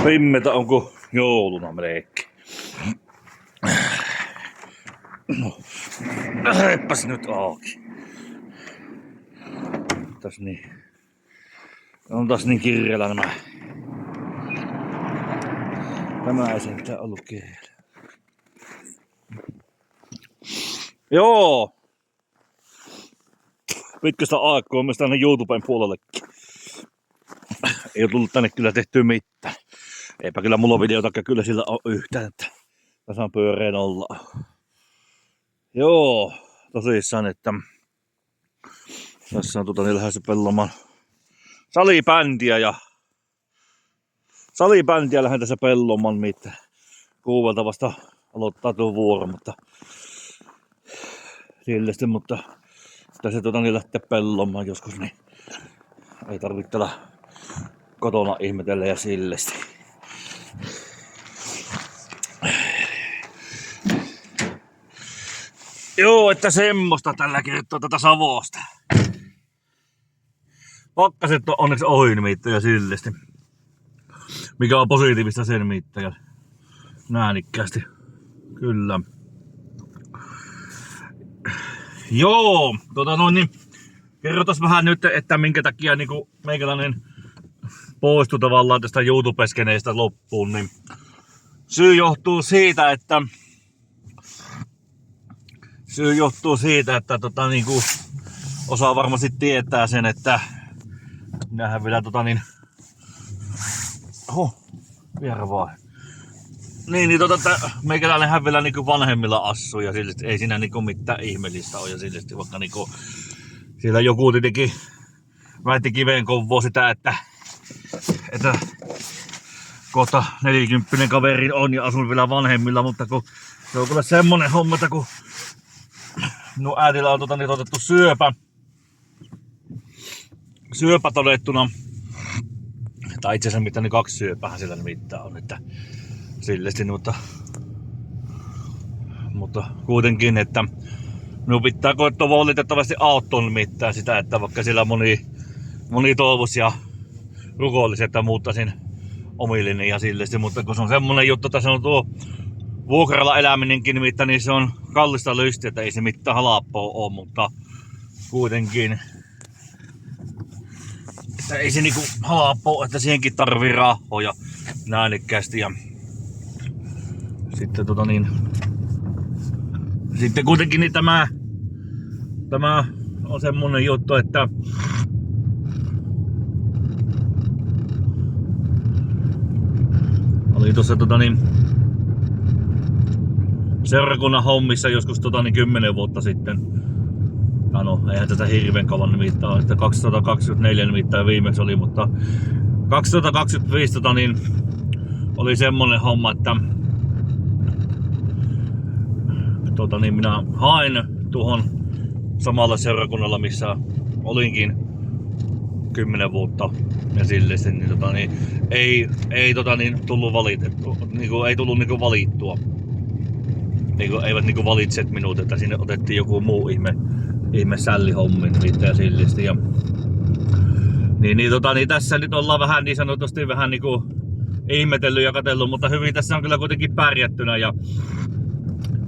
Pimmetä onko jouluna melkein. No, reppäs nyt auki. Tässä niin. On taas niin kirjalla nämä. Tämä ei sentään ollut kirjalla. Joo. Pitkästä aikaa myös tänne YouTuben puolellekin. Ei ole tullut tänne kyllä tehtyä mitään. Eipä kyllä mulla videotakaan kyllä sillä ole yhtään, että tässä on pyöreän olla. Joo, tosissaan, että tässä on lähes pellomaan salibändiä lähden tässä pellomaan, mitä kuuvelta vasta aloittaa tuo vuoro, mutta sillesti, mutta tässä lähtee pellomaan joskus, niin ei tarvitse täällä kotona ihmetellä ja sillesti. Joo, että semmoista tällä kertaa tätä Savosta. Pakkaset on onneksi ohi nimittäin ja sillesti. Mikä on positiivista sen nimittäin. Näänikkäästi. Kyllä. Joo, niin kerrotas vähän nyt, että minkä takia niinku meikäläinen poistui tavallaan tästä YouTube-skeneistä loppuun, niin syy johtuu siitä, että niinku osaa varmasti tietää sen, että minähän vielä vielä vaan. Meikäläinenhän vielä niinku vanhemmilla assuu ja sille ei siinä niinku mitään ihmeellistä ole ja sille vaikka niinku siellä joku tietenkin väitti kiveen kovaa sitä, että kohta 40 kaveri on ja asun vielä vanhemmilla, mutta kun se on kyllä semmonen homma, että kun äitillä on otettu syöpä todettuna, tai itse asiassa mitään niin 2 syöpähän sillä nimittäin on, että sillesti, mutta kuitenkin, että minun pitää koettaa valitettavasti auttaa nimittäin sitä, että vaikka siellä moni toivos ja rukoilisi, että muuttaisin omillinen ja sillesti, mutta kun se on semmonen juttu, että se on tuo vuokralla eläminenkin nimittäin, niin se on kallista lystiä, että ei se mitään halappoa ole, mutta kuitenkin, että ei se niinku halappoa, että siihenkin tarvii rahoja näänikkästi ja sitten sitten kuitenkin niin tämä on semmonen juttu, että oli tuossa seurakunnan hommissa joskus 10 vuotta sitten. No, eihän tätä hirveän kauan nimittäin ole, että 2024 nimittäin viimeksi oli, mutta 2025 oli semmonen homma, että minä hain tuohon samalla seurakunnalla, missä olinkin 10 vuotta ja sillesti, ei tullut valitettua, ei tullut valittua. Eivät valitset minut, että sinne otettiin joku muu ihme sällihommin ja sillesti. Ja tässä nyt ollaan vähän niin sanotusti vähän niinku ihmetellyt ja katsellut, mutta hyvin tässä on kyllä kuitenkin pärjättynä. Ja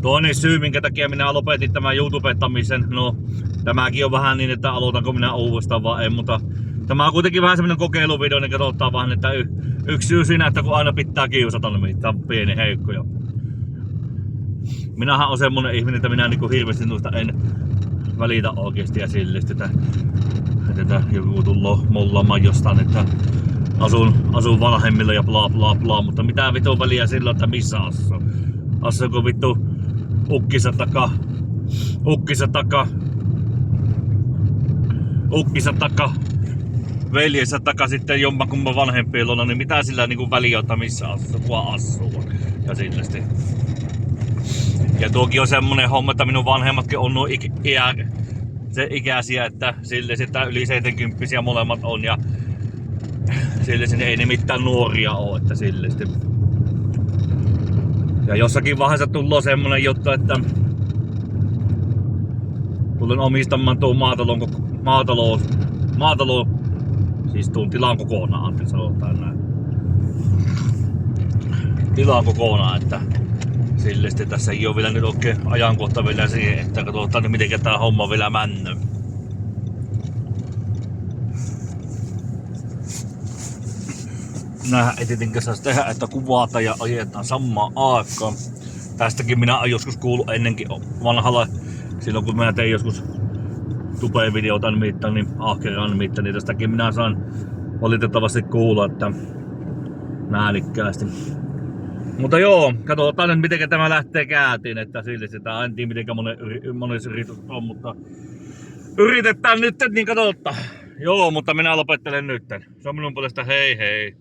toinen syy, minkä takia minä lopetin tämän YouTubettamisen, no tämäkin on vähän niin, että aloitanko minä uudestaan vai ei, mutta tämä on kuitenkin vähän semmonen kokeiluvideo, niin katsotaan vähän, että yksi syy siinä, että kun aina pitää kiusata, niin tämä on pieni heikko jo. Minähän on semmonen ihminen, että minä niinku hirveästi noista en välitä oikeesti ja sillesti, että joku tulloo mollaamaan jostain, että asun vanhemmilla ja bla bla bla, mutta mitä vitun väliä silloin, että missä asuu? Asuuko vittu ukkissa taka veljensä taka sitten jommakumman vanhempien luona, niin mitä sillä niinku väliä, että missä asuu ja sillesti. Ja tuokin on semmonen homma, että minun vanhemmatkin on se ikäisiä, että sille sitä yli 70 molemmat on ja sille ei ne mitään nuoria oo, että sillesti. Ja jossakin vaiheessa tullut semmonen juttu, että tulen omistamaan tuon maatalo, siis tuon tilan kokonaan, sanotaan näin. tilaa kokonaan, että sillesti tässä ei oo vielä nyt oikein ajankohta vielä siihen, että katsotaan nyt miten tää homma vielä männöö. Näähän ei tietenkään saisi tehdä, että kuvata ja ajetaan samaan aikaan. Tästäkin minä olen joskus kuullut ennenkin vanhalla, silloin kun mä tein joskus tube-videota nimittäin, niin ahkeraan nimittäin, niin tästäkin minä saan valitettavasti kuulla, että näänikkäästi. Mutta joo, katsotaan nyt miten tämä lähtee kääntiin, että sille sitä en tiedä miten monessa yritys on, mutta yritetään nyt, niin katsotaan. Joo, mutta minä lopettelen nyt. Se on minun puolesta hei hei.